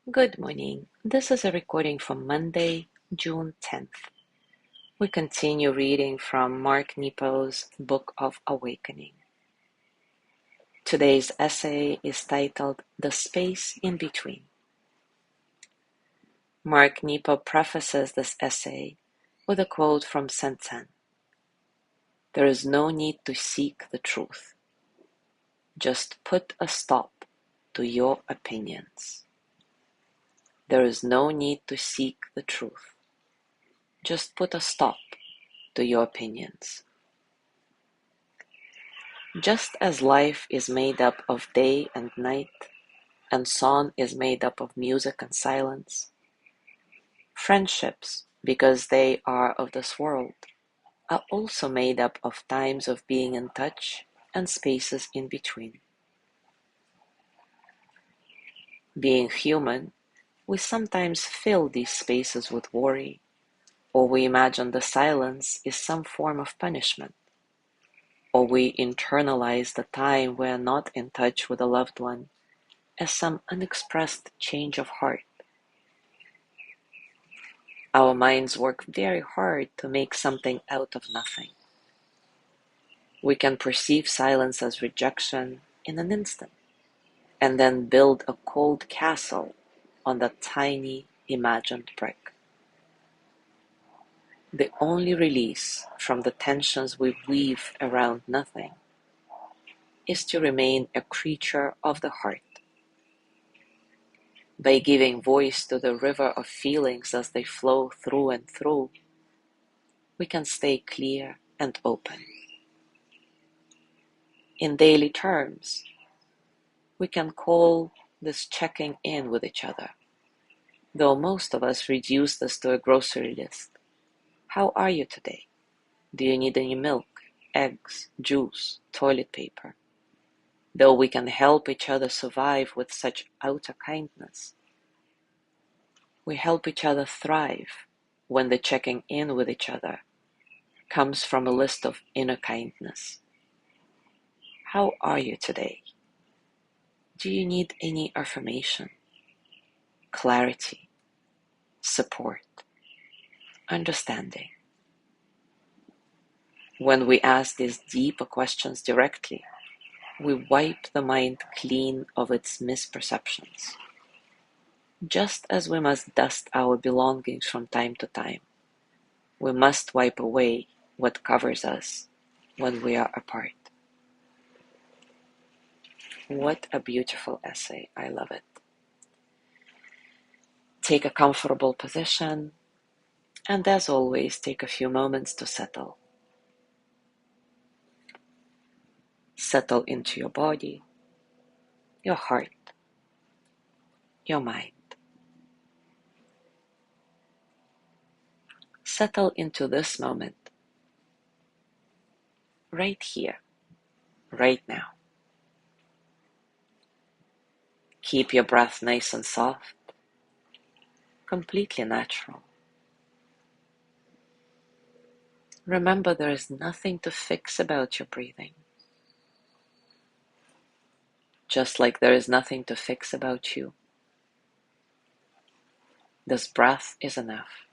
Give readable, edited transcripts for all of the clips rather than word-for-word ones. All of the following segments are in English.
Good morning. This is a recording from Monday, June 10th. We continue reading from Mark Nepo's Book of Awakening. Today's essay is titled The Space in Between. Mark Nepo prefaces this essay with a quote from Sensen. There is no need to seek the truth. Just put a stop to your opinions. There is no need to seek the truth. Just put a stop to your opinions. Just as life is made up of day and night, and song is made up of music and silence, friendships, because they are of this world, are also made up of times of being in touch and spaces in between. Being human, we sometimes fill these spaces with worry, or we imagine the silence is some form of punishment, or we internalize the time we are not in touch with a loved one as some unexpressed change of heart. Our minds work very hard to make something out of nothing. We can perceive silence as rejection in an instant, and then build a cold castle on that tiny imagined brick. The only release from the tensions we weave around nothing is to remain a creature of the heart. By giving voice to the river of feelings as they flow through and through, we can stay clear and open. In daily terms, we can call this checking in with each other, though most of us reduce this to a grocery list. How are you today? Do you need any milk, eggs, juice, toilet paper? Though we can help each other survive with such outer kindness, we help each other thrive when the checking in with each other comes from a list of inner kindness. How are you today? Do you need any affirmation, clarity, support, understanding? When we ask these deeper questions directly, we wipe the mind clean of its misperceptions. Just as we must dust our belongings from time to time, we must wipe away what covers us when we are apart. What a beautiful essay. I love it. Take a comfortable position, and as always, take a few moments to settle. Settle into your body, your heart, your mind. Settle into this moment, right here, right now. Keep your breath nice and soft, completely natural. Remember, there is nothing to fix about your breathing, just like there is nothing to fix about you. This breath is enough.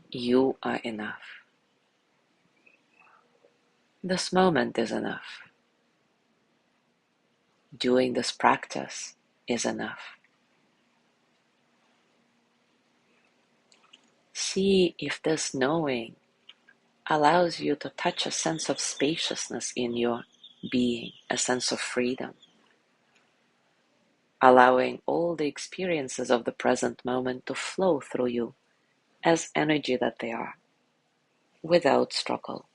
You are enough. This moment is enough. Doing this practice is enough. See if this knowing allows you to touch a sense of spaciousness in your being, a sense of freedom, allowing all the experiences of the present moment to flow through you as energy that they are, without struggle.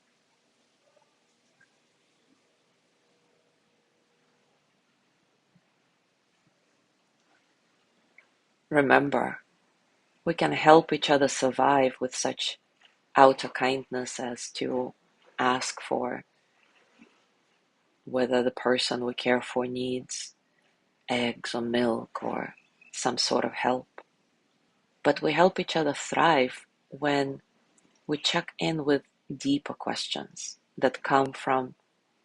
Remember, we can help each other survive with such outer kindness as to ask for whether the person we care for needs eggs or milk or some sort of help. But we help each other thrive when we check in with deeper questions that come from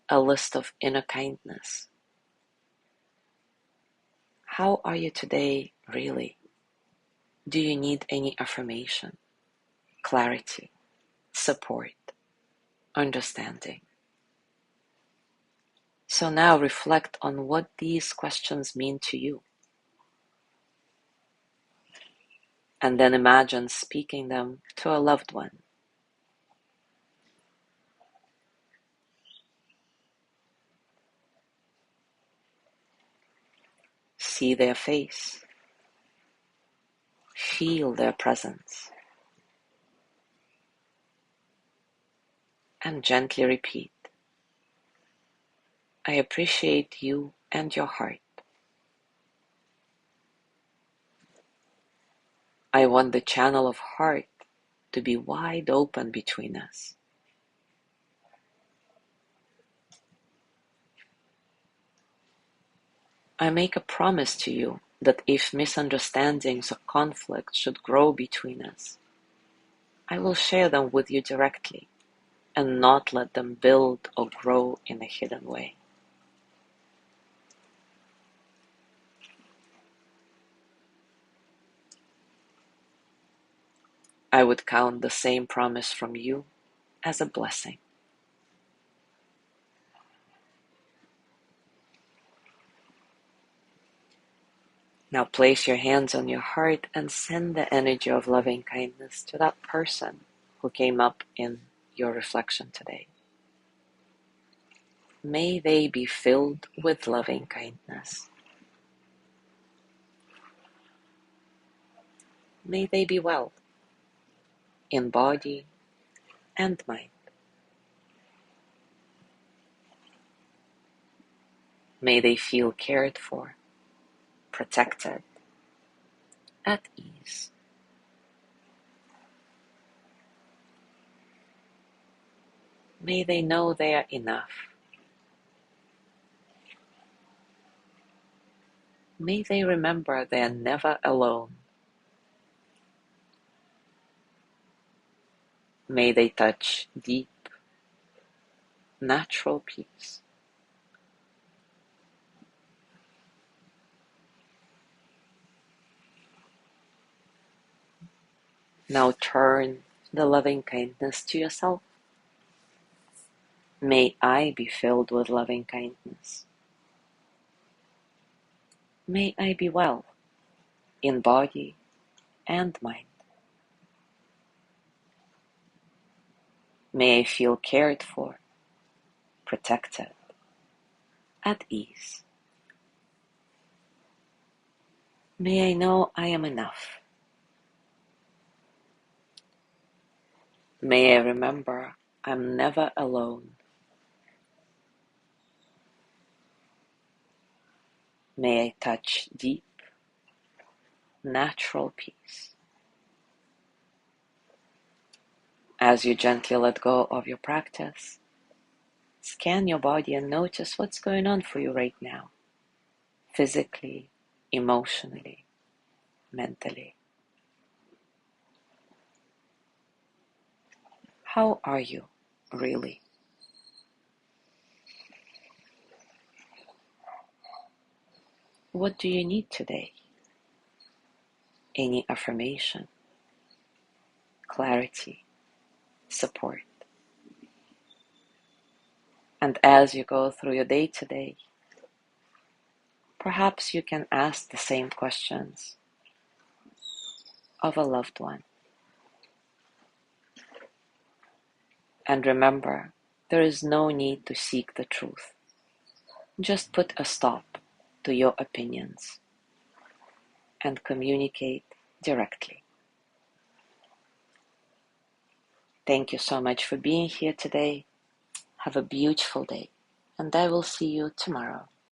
a list of inner kindness. How are you today, really? Do you need any affirmation, clarity, support, understanding? So now reflect on what these questions mean to you. And then imagine speaking them to a loved one. See their face. Feel their presence. And gently repeat, I appreciate you and your heart. I want the channel of heart to be wide open between us. I make a promise to you that if misunderstandings or conflict should grow between us, I will share them with you directly and not let them build or grow in a hidden way. I would count the same promise from you as a blessing. Now place your hands on your heart and send the energy of loving kindness to that person who came up in your reflection today. May they be filled with loving kindness. May they be well in body and mind. May they feel cared for, protected, at ease. May they know they are enough. May they remember they are never alone. May they touch deep, natural peace. Now turn the loving kindness to yourself. May I be filled with loving kindness. May I be well in body and mind. May I feel cared for, protected, at ease. May I know I am enough. May I remember I'm never alone. May I touch deep, natural peace. As you gently let go of your practice, scan your body and notice what's going on for you right now, physically, emotionally, mentally. How are you, really? What do you need today? Any affirmation, clarity, support? And as you go through your day today, perhaps you can ask the same questions of a loved one. And remember, there is no need to seek the truth. Just put a stop to your opinions and communicate directly. Thank you so much for being here today. Have a beautiful day, and I will see you tomorrow.